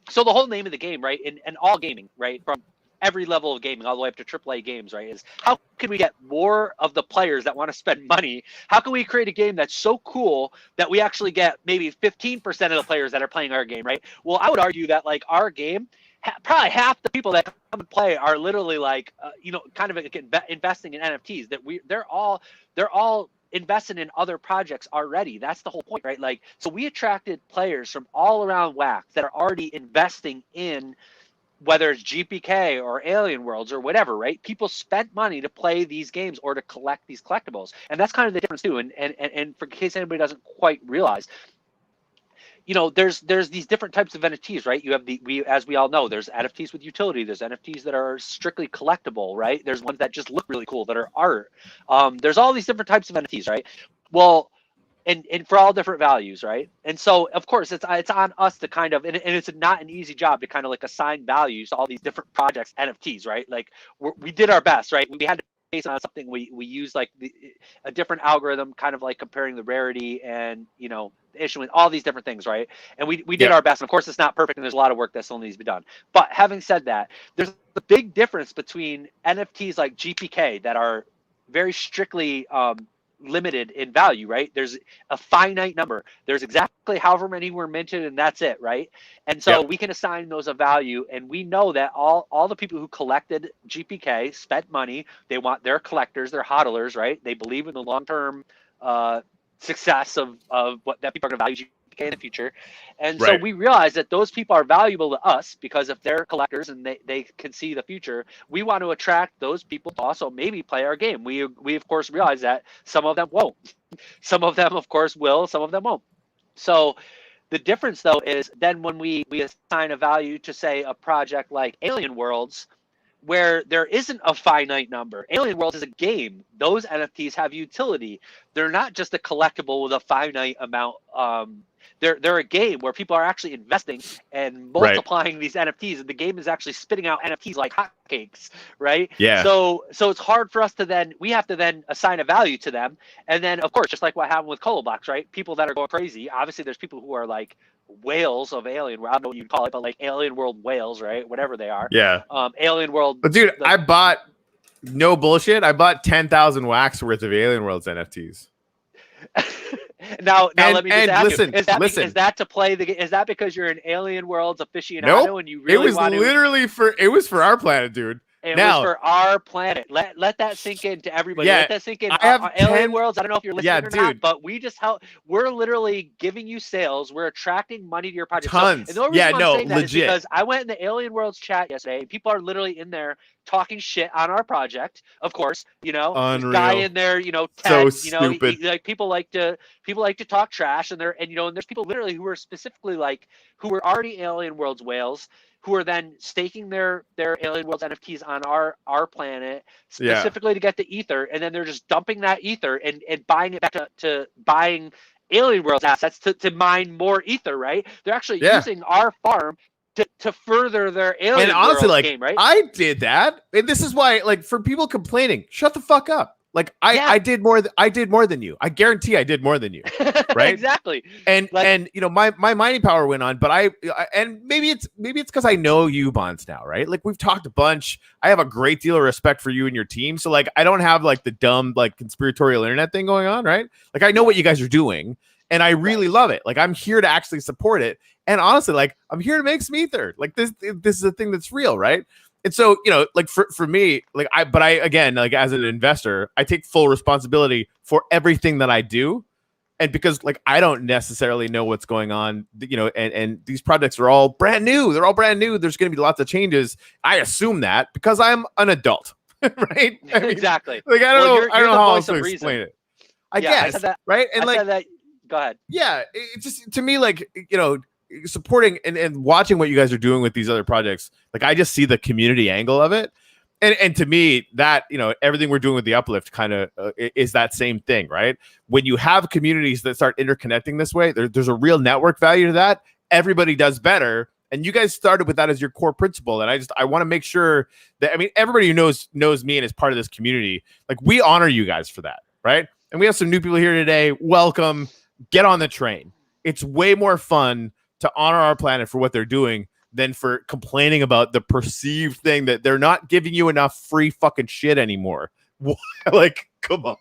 so the whole name of the game, right, and all gaming, right, from every level of gaming all the way up to AAA games, right, is how can we get more of the players that want to spend money? How can we create a game that's so cool that we actually get maybe 15% of the players that are playing our game, right? Well, I would argue that, like, our game, probably half the people that come and play are literally, like, kind of investing in NFTs. That they're all invested in other projects already. That's the whole point, right? Like, so we attracted players from all around WAC that are already investing in, whether it's GPK or Alien Worlds or whatever, right? People spent money to play these games or to collect these collectibles. And that's kind of the difference too. And for case anybody doesn't quite realize, there's these different types of NFTs, right? You have as we all know, there's NFTs with utility. There's NFTs that are strictly collectible, right? There's ones that just look really cool that are art. There's all these different types of NFTs, right? Well, and for all different values, right? And so, of course, it's on us to kind of, and it's not an easy job to kind of, like, assign values to all these different projects, NFTs, right? Like, we did our best, right? We had to base on something. We used, like, a different algorithm, kind of like comparing the rarity and, issuing, all these different things, right? And we did our best. And of course, it's not perfect, and there's a lot of work that still needs to be done. But having said that, there's a big difference between NFTs like GPK that are very strictly limited in value, right? There's a finite number. There's exactly however many were minted, and that's it, right? And so we can assign those a value, and we know that all the people who collected GPK spent money. They want, they're collectors, they're hodlers, right? They believe in the long-term success of what that people are going to value GPK in the future. And so we realize that those people are valuable to us because if they're collectors and they can see the future, we want to attract those people to also maybe play our game. We of course realize that some of them won't. Some of them, of course, will. Some of them won't. So the difference, though, is then when we assign a value to, say, a project like Alien Worlds, where there isn't a finite number. Alien Worlds is a game. Those NFTs have utility. They're not just a collectible with a finite amount. They're a game where people are actually investing and multiplying these NFTs, and the game is actually spitting out NFTs like hotcakes, right? Yeah. So it's hard for us to we have to then assign a value to them, and then, of course, just like what happened with Colo Blocks, right? People that are going crazy. Obviously, there's people who are like whales of Alien. I don't know what you'd call it, but like Alien World whales, right? Whatever they are. Yeah. Alien World. But dude, I bought, no bullshit, I bought 10,000 wax worth of Alien Worlds NFTs. Now let me just ask listen, you: is that to play the game? Is that because you're an Alien Worlds aficionado? Nope. And you really want to? It was for our planet, dude. It was for our planet. Let that sink into everybody. Yeah, let that sink in. I have Alien Worlds. I don't know if you're listening or dude. not, but we just help. We're literally giving you sales. We're attracting money to your project. Tons. So, and the reason I'm saying that is legit. because I went in the Alien Worlds chat yesterday. People are literally in there talking shit on our project. Of course, Unreal. Guy in there, Ted, so stupid. like people like to talk trash, and there's people literally who are specifically who were already Alien Worlds whales, who are then staking their Alien Worlds NFTs on our planet specifically to get the ether, and then they're just dumping that ether and buying it back to buying Alien Worlds assets to mine more ether, right? They're actually using our farm to further their Alien And honestly, World like, game, right? I did that, and this is why, like, for people complaining, shut the fuck up. Like, I did more. I did more than you. I guarantee I did more than you. Right? Exactly. And Like, and you know, my mining power went on, but and maybe it's because I know you, Bonz, now, right? Like, we've talked a bunch. I have a great deal of respect for you and your team, so like I don't have like the dumb like conspiratorial internet thing going on, right? Like, I know what you guys are doing, and I really love it. Like, I'm here to actually support it, and honestly, like, I'm here to make some ether. Like, this is a thing that's real, right? And so, you know, like for me, like but I again, like as an investor, I take full responsibility for everything that I do. And because like I don't necessarily know what's going on, you know, and these projects are all brand new. They're all brand new. There's going to be lots of changes. I assume that because I'm an adult, right? I mean, exactly. Like, I don't know. You're I don't know the how voice else to of explain reason. it. I guess, right? And I said that. Go ahead. Yeah, it just, to me, like, you know, supporting and watching what you guys are doing with these other projects, like, I just see the community angle of it. And to me, that, you know, everything we're doing with the Uplift kind of is that same thing, right? When you have communities that start interconnecting this way, there's a real network value to that. Everybody does better. And you guys started with that as your core principle. And I want to make sure that, I mean, everybody who knows me and is part of this community, like, we honor you guys for that, right? And we have some new people here today. Welcome. Get on the train. It's way more fun to honor our planet for what they're doing than for complaining about the perceived thing that they're not giving you enough free fucking shit anymore. Like, come on.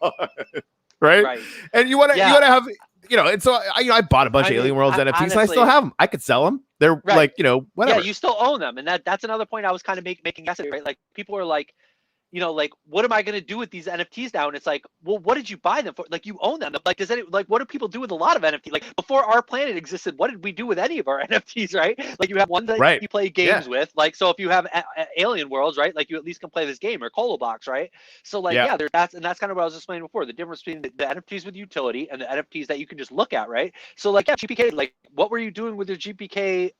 Right? And you want to have, you know, and so I bought a bunch of Alien Worlds NFTs, honestly, and I still have them. I could sell them. They're like, you know, whatever. Yeah, you still own them. And that's another point I was kind of making yesterday, right? Like, people are like, you know, like, what am I going to do with these NFTs now? And it's like, well, what did you buy them for? Like, you own them. Like, what do people do with a lot of NFTs? Like, before Our Planet existed, what did we do with any of our NFTs, right? Like, you have one that you play games with. Like, so if you have Alien Worlds, right, like, you at least can play this game, or Colo Box, right? So like, that's kind of what I was explaining before, the difference between the NFTs with utility and the NFTs that you can just look at, right? So like, GPK, like, what were you doing with your GPK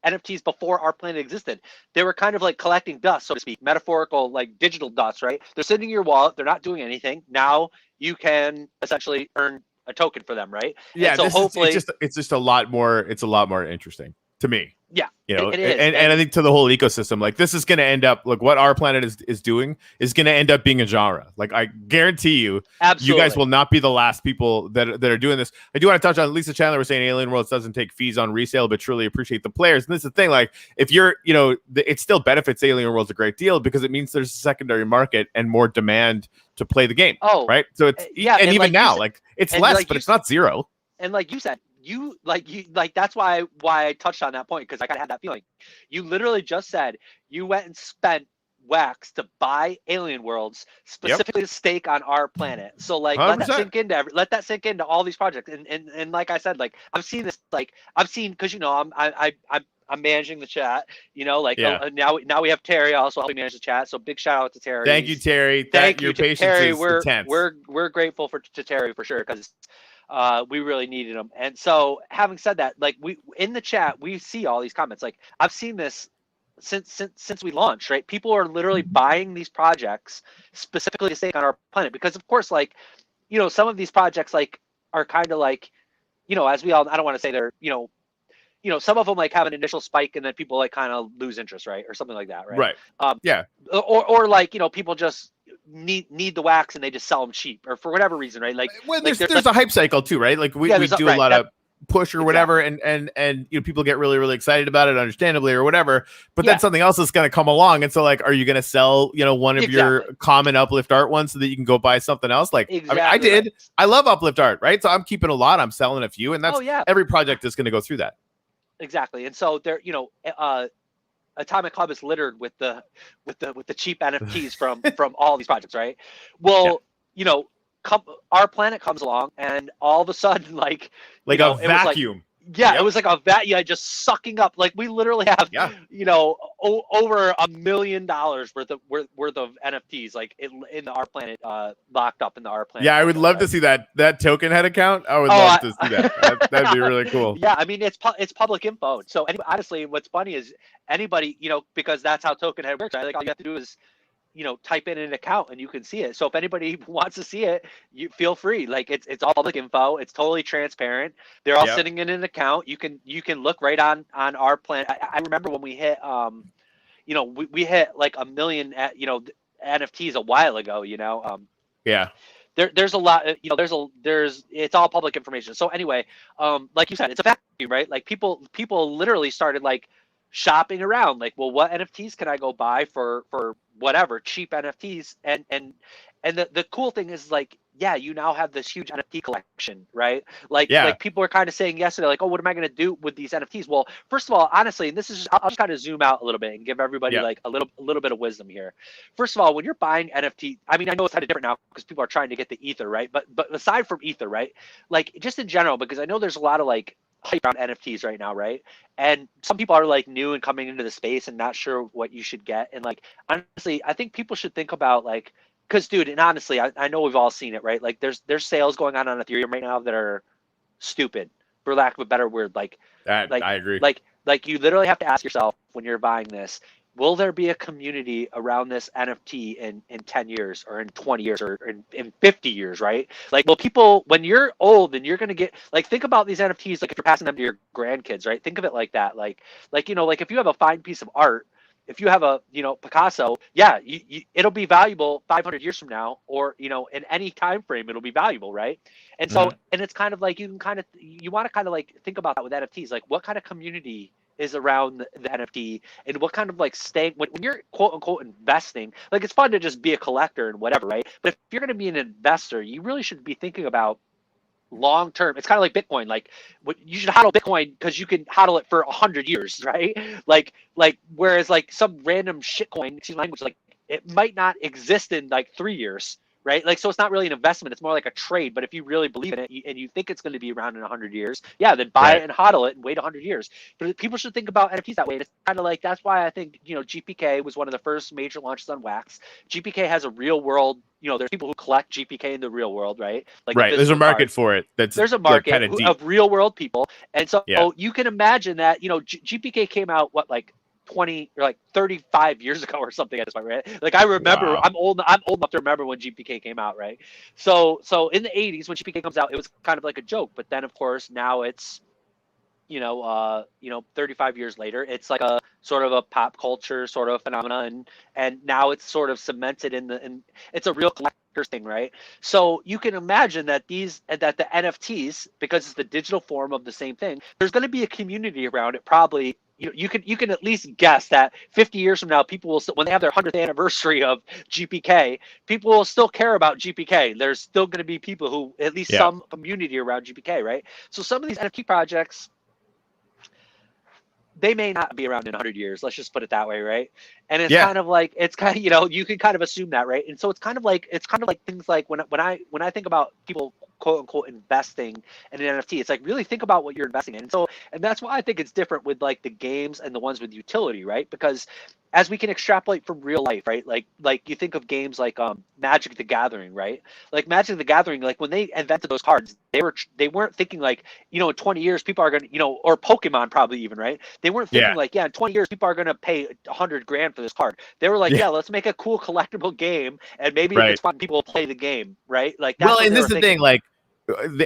NFTs before Our Planet existed? They were kind of like collecting dust, so to speak, metaphorical, like digital dust, right? They're sitting in your wallet. They're not doing anything. Now you can essentially earn a token for them, right? Yeah. And so hopefully it's just a lot more interesting to me. Yeah, you know, it is. And I think to the whole ecosystem, like, this is going to end up, like, what Our Planet is doing is going to end up being a genre. Like, I guarantee you, you guys will not be the last people that are doing this. I do want to touch on Lisa Chandler was saying Alien Worlds doesn't take fees on resale, but truly appreciate the players. And this is the thing, like, if you're, you know, it still benefits Alien Worlds a great deal because it means there's a secondary market and more demand to play the game. Oh, right. So it's and even like now, like, it's less, like, but it's not zero. And like you said, you that's why I touched on that point, because I kind of had that feeling. You literally just said you went and spent wax to buy Alien Worlds, specifically to stake on Our Planet. So like, 100%. let that sink into all these projects. And like I said, like, I've seen this, like, because, you know, I'm managing the chat, you know, like, now we have Terry also helping manage the chat. So big shout out to Terry. Thank you, Terry. Thank you, your patience Terry. Is intense. We're grateful to Terry for sure, because we really needed them. And so, having said that, like, we in the chat, we see all these comments. Like, I've seen this since we launched, right? People are literally buying these projects specifically to stake on Our Planet, because of course, like, you know, some of these projects, like, are kind of like, you know, as we all, I don't want to say they're, you know, some of them, like, have an initial spike and then people, like, kind of lose interest, right? Or something like that, right? Yeah. Or like, you know, people just need the wax and they just sell them cheap, or for whatever reason, right? Like, well, there's a hype cycle too, right? Like, we do a lot of push or whatever, and you know, people get really, really excited about it, understandably, or whatever, but then something else is going to come along, and so, like, are you going to sell, you know, one of your common Uplift art ones so that you can go buy something else? Like, I mean, I did. I love Uplift art, right? So I'm keeping a lot, I'm selling a few, and that's every project is going to go through that. Exactly. And so there, you know, Atomic Club is littered with the cheap NFTs from all these projects, right? Well, you know, Our Planet comes along, and all of a sudden, like a vacuum. It was like a just sucking up. Like, we literally have, you know, over $1 million worth of NFTs, like, in the Our Planet, locked up in the Our Planet. Yeah, I would love to see that token head account. I would love to see that. That'd be really cool. Yeah, I mean, it's public info. So honestly, what's funny is anybody, you know, because that's how token head works, right? Like, all you have to do is type in an account and you can see it. So if anybody wants to see it, you feel free. Like it's all public info. It's totally transparent. They're all sitting in an account. You can look right on our plan. I remember when we hit we hit like 1 million at NFTs a while ago. There's a lot. There's it's all public information. So anyway, like you said, it's a vacuum, right? Like people literally started like shopping around, like, well, what NFTs can I go buy for whatever cheap NFTs, and the cool thing is, like, yeah, you now have this huge NFT collection, right? Like people are kind of saying yesterday, like, oh, what am I going to do with these NFTs? Well, first of all, honestly, and this is I'll just kind of zoom out a little bit and give everybody like a little bit of wisdom here. First of all, when you're buying NFT, I mean, I know it's kind of different now because people are trying to get the ether, right? But aside from ether, right? Like just in general, because I know there's a lot of like hype around NFTs right now, right? And some people are like new and coming into the space and not sure what you should get. And like honestly, I think people should think about like, because dude, and honestly, I know we've all seen it, right? Like there's sales going on Ethereum right now that are stupid, for lack of a better word. Like I agree. Like you literally have to ask yourself when you're buying this, will there be a community around this NFT in 10 years or in 20 years or in 50 years, right? Like, well, people, when you're old and you're going to get, like, think about these NFTs, like if you're passing them to your grandkids, right? Think of it like that. Like, like if you have a fine piece of art, if you have a, Picasso, yeah, it'll be valuable 500 years from now, or, in any time frame, it'll be valuable, right? And so, and it's kind of like, you want to kind of like think about that with NFTs, like what kind of community is around the NFT, and what kind of like staying when you're quote unquote investing. Like it's fun to just be a collector and whatever, right? But if you're going to be an investor, you really should be thinking about long term. It's kind of like Bitcoin. Like you should hodl Bitcoin because you can hodl it for 100 years, right? Like whereas like some random shitcoin, excuse my language, like it might not exist in like 3 years. Right. Like, so it's not really an investment. It's more like a trade. But if you really believe in it and you think it's going to be around in 100 years, yeah, then buy it and hodl it and wait 100 years. But people should think about NFTs that way. And it's kind of like, that's why I think, GPK was one of the first major launches on Wax. GPK has a real world, there's people who collect GPK in the real world, right? Like there's a market for it. There's a market of real world people. And so you can imagine that, GPK came out, what, like 20 or like 35 years ago or something at this point, right? Like I remember, wow. I'm old enough to remember when GPK came out, right? So in the 80s when GPK comes out, it was kind of like a joke, but then of course now it's 35 years later, it's like a sort of a pop culture sort of phenomena, and now it's sort of cemented in it's a real collector's thing, right? So you can imagine that the NFTs, because it's the digital form of the same thing, there's going to be a community around it. Probably you can at least guess that 50 years from now, people will still, when they have their 100th anniversary of GPK, people will still care about GPK. There's still going to be people who at least some community around GPK, right? So some of these NFT projects, they may not be around in 100 years. Let's just put it that way, right? And it's kind of like, you can kind of assume that, right? And so it's kind of like things like when I think about people quote unquote investing in an NFT, it's like really think about what you're investing in. And that's why I think it's different with like the games and the ones with utility, right? Because as we can extrapolate from real life, right? Like you think of games like Magic the Gathering, right? Like Magic the Gathering, like when they invented those cards, they weren't thinking like, in 20 years people are going to, or Pokemon probably even, right? They weren't thinking like, in 20 years people are going to pay $100,000 for this card. They were like, let's make a cool collectible game, and maybe if it's fun, people will play the game, right? Like that's and this is the thing, like,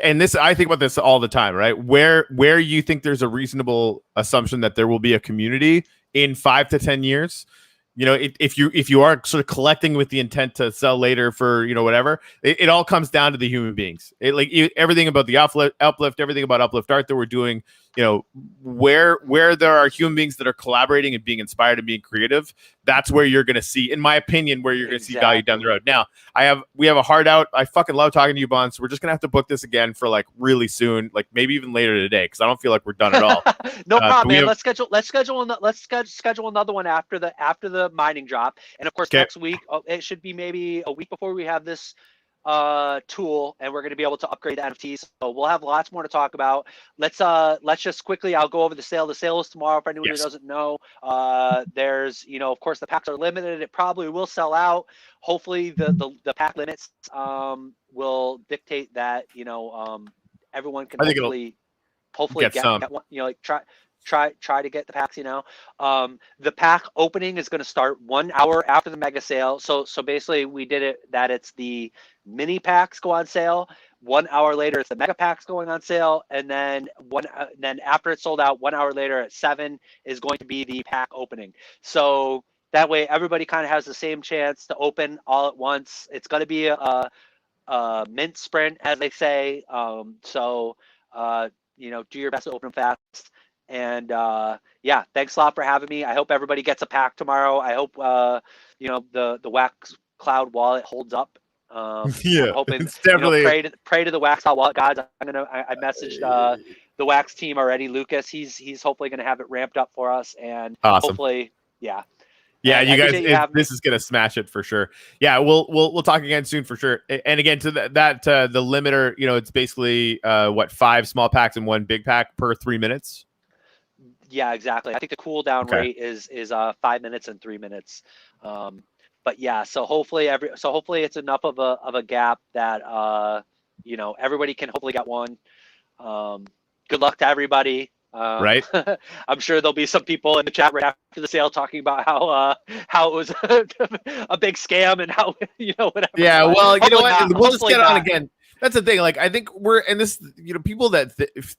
and this, I think about this all the time, right? Where you think there's a reasonable assumption that there will be a community in 5 to 10 years, if you are sort of collecting with the intent to sell later for, whatever, it all comes down to the human beings. Everything about the uplift, everything about uplift art that we're doing, where there are human beings that are collaborating and being inspired and being creative, that's where you're going to see, in my opinion, where you're going to see value down the road. Now, we have a hard out. I fucking love talking to you, Bonz. So we're just going to have to book this again for like really soon, like maybe even later today, because I don't feel like we're done at all. No problem, man. Let's schedule another one after the mining drop. And of course, next week, it should be maybe a week before we have this tool, and we're going to be able to upgrade the NFTs. So we'll have lots more to talk about. Let's just quickly, I'll go over the sale. The sale is tomorrow for anyone who doesn't know. There's, of course, the packs are limited. It probably will sell out. Hopefully the pack limits will dictate that, everyone can hopefully get get one, try. try to get the packs. The pack opening is going to start 1 hour after the mega sale. So basically we did it that it's the mini packs go on sale. 1 hour later, it's the mega packs going on sale, and then then after it's sold out, 1 hour later at 7 is going to be the pack opening. So that way, everybody kind of has the same chance to open all at once. It's going to be a mint sprint, as they say. So do your best to open them fast. And yeah, thanks a lot for having me. I hope everybody gets a pack tomorrow. I hope the Wax Cloud wallet holds up. Yeah, I'm hoping, it's definitely pray to the Wax Cloud wallet gods. I messaged the Wax team already. Lucas, he's hopefully gonna have it ramped up for us, and awesome. Hopefully, yeah. Yeah, you guys, this is gonna smash it for sure. Yeah, we'll talk again soon for sure. And again, to the limiter, it's basically 5 small packs and 1 big pack per 3 minutes. Yeah, exactly. I think the cooldown rate is 5 minutes and 3 minutes. But yeah, so hopefully it's enough of a gap that everybody can hopefully get one. Good luck to everybody. Right. I'm sure there'll be some people in the chat right after the sale talking about how it was a big scam and how whatever. Yeah, well, you know what? We'll just get on not. again. That's the thing. Like, I think we're in this. People that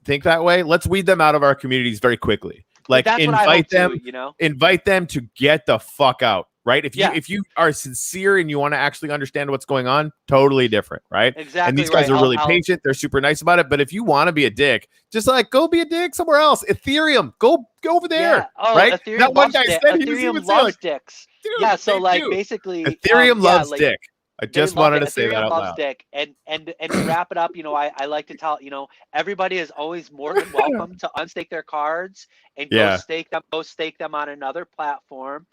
think that way, let's weed them out of our communities very quickly. Like, invite them. Invite them to get the fuck out. Right. If you are sincere and you want to actually understand what's going on, totally different. Right. Exactly. And these guys are really patient. They're super nice about it. But if you want to be a dick, just go be a dick somewhere else. Ethereum, go over there. Yeah. Oh, right. Ethereum that one guy said Ethereum loves dicks. Yeah. So basically, Ethereum loves dick. I just wanted to say that out loud. Dick. And to wrap it up, I like to tell, everybody is always more than welcome to unstake their cards and go stake them on another platform.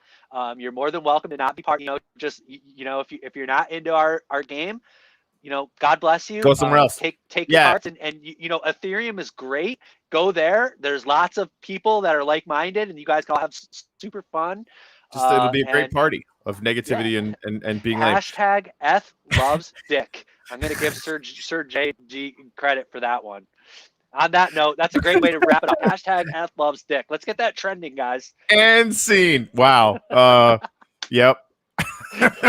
You're more than welcome to not be part, if you're not into our game, God bless you. Go somewhere else. Take your cards and Ethereum is great. Go there. There's lots of people that are like-minded and you guys can all have super fun. It'll be a great party of negativity and being hashtag Eth loves dick. I'm going to give Sir JG credit for that one. On that note, that's a great way to wrap it up. Hashtag Eth loves dick. Let's get that trending, guys. And scene. Wow. Yep.